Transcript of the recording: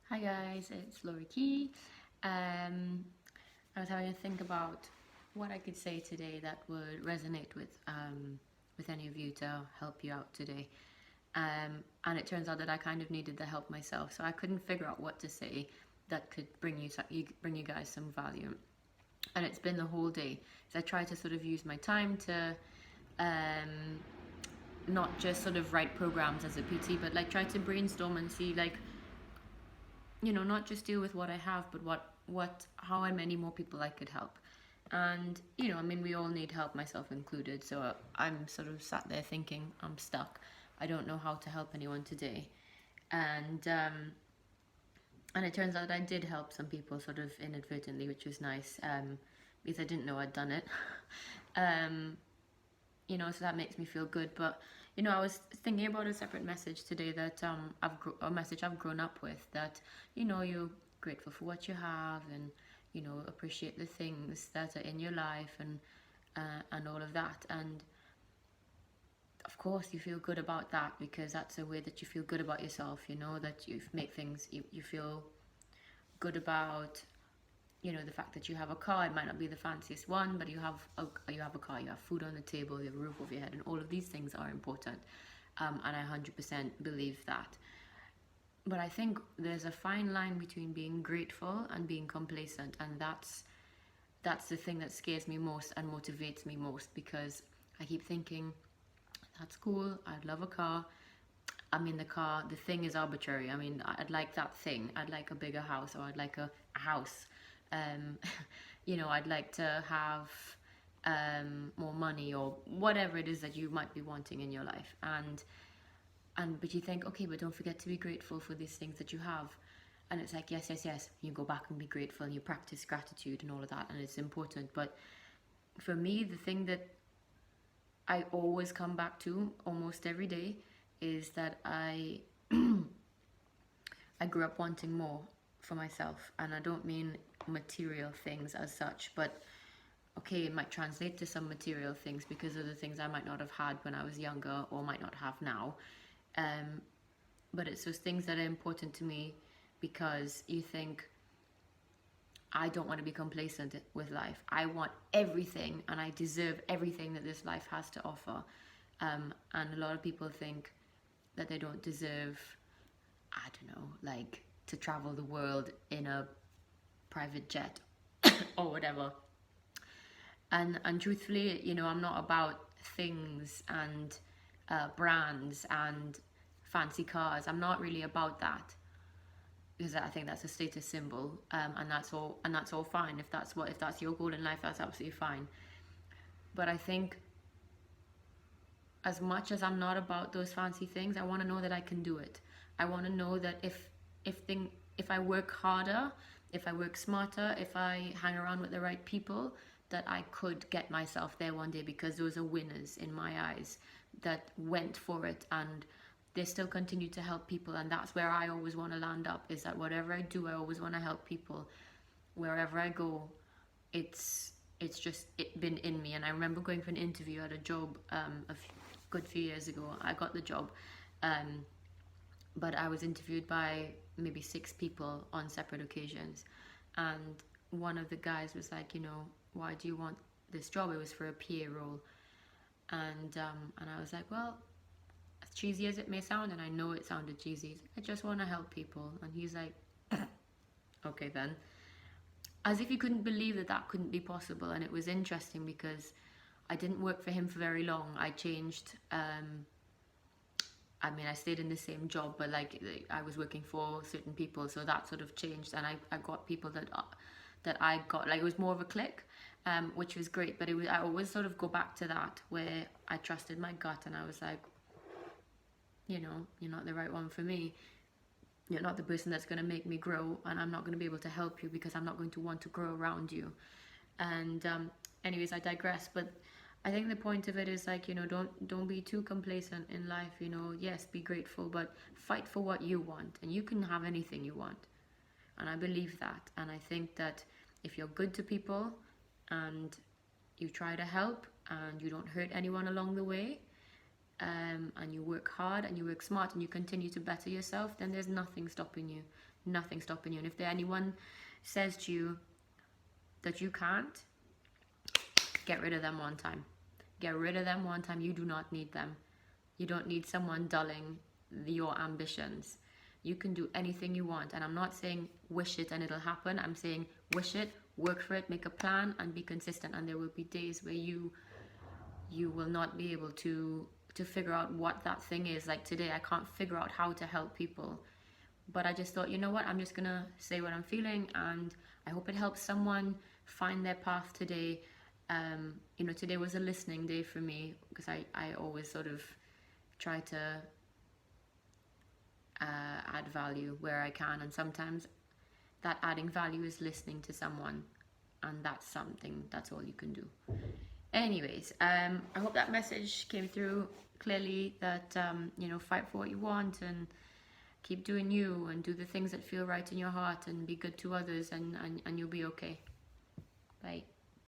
Hi guys, it's Laurie Key. I was having to think about what I could say today that would resonate with any of you to help you out today. And it turns out that I kind of needed the help myself, so I couldn't figure out what to say that could bring you guys some value. And it's been the whole day. So I try to sort of use my time to um, not just sort of write programs as a PT, but like try to brainstorm and see like not just deal with what I have, but how many more people I could help. And I mean, we all need help, myself included. So I'm sort of sat there thinking, I'm stuck. I don't know how to help anyone today, and it turns out I did help some people, sort of inadvertently, which was nice, because I didn't know I'd done it. um, so that makes me feel good. But I was thinking about a separate message today that a message I've grown up with, that you're grateful for what you have, and appreciate the things that are in your life, and all of that. And of course you feel good about that, because that's a way that you feel good about yourself, that you make things you feel good about. The fact that you have a car, it might not be the fanciest one, but you have a car, you have food on the table, you have a roof over your head, and all of these things are important. And I 100% believe that. But I think there's a fine line between being grateful and being complacent, and that's the thing that scares me most and motivates me most, because I keep thinking, that's cool, I'd love a car. I mean, the thing is arbitrary. I mean, I'd like that thing. I'd like a bigger house, or I'd like a house. Um, I'd like to have more money, or whatever it is that you might be wanting in your life. But you think, okay, but don't forget to be grateful for these things that you have. And it's like, yes, yes, yes. You go back and be grateful, and you practice gratitude and all of that, and it's important. But for me, the thing that I always come back to almost every day is that I grew up wanting more for myself, and I don't mean material things as such, but okay, it might translate to some material things because of the things I might not have had when I was younger, or might not have now. Um, but it's those things that are important to me, because you think, I don't want to be complacent with life. I want everything, and I deserve everything that this life has to offer. And a lot of people think that they don't deserve, I don't know, like to travel the world in a private jet or whatever. And truthfully, I'm not about things and brands and fancy cars. I'm not really about that, because I think that's a status symbol, and that's all fine. If that's your goal in life, that's absolutely fine. But I think, as much as I'm not about those fancy things, I want to know that I can do it. I want to know that if I work harder, if I work smarter, if I hang around with the right people, that I could get myself there one day, because those are winners in my eyes that went for it, and they still continue to help people. And that's where I always want to land up, is that whatever I do, I always want to help people. Wherever I go, it's just been in me. And I remember going for an interview at a job good few years ago. I got the job, um, but I was interviewed by maybe 6 people on separate occasions. And one of the guys was like, why do you want this job? It was for a PA role. And I was like, well, as cheesy as it may sound, and I know it sounded cheesy, I just want to help people. And he's like, okay then. As if he couldn't believe that that couldn't be possible. And it was interesting, because I didn't work for him for very long. I changed. I mean, I stayed in the same job, but like I was working for certain people, so that sort of changed. And I got people that I got, like, it was more of a click, which was great. But I always sort of go back to that, where I trusted my gut, and I was like, you're not the right one for me. You're not the person that's going to make me grow, and I'm not going to be able to help you, because I'm not going to want to grow around you. And anyways, I digress. But I think the point of it is, like, don't be too complacent in life. Yes, be grateful, but fight for what you want, and you can have anything you want. And I believe that. And I think that if you're good to people, and you try to help, and you don't hurt anyone along the way, and you work hard and you work smart and you continue to better yourself, then there's nothing stopping you. Nothing stopping you. And if there anyone says to you that you can't, get rid of them one time. Get rid of them one time. You do not need them. You don't need someone dulling your ambitions. You can do anything you want. And I'm not saying wish it and it'll happen. I'm saying wish it, work for it, make a plan and be consistent. And there will be days where you will not be able to figure out what that thing is. Like today, I can't figure out how to help people. But I just thought, you know what, I'm just going to say what I'm feeling, and I hope it helps someone find their path today. You know, today was a listening day for me, because I always sort of try to add value where I can, and sometimes that adding value is listening to someone, and that's all you can do. Anyways, I hope that message came through clearly, that you know, fight for what you want and keep doing you and do the things that feel right in your heart and be good to others, and you'll be okay. Bye.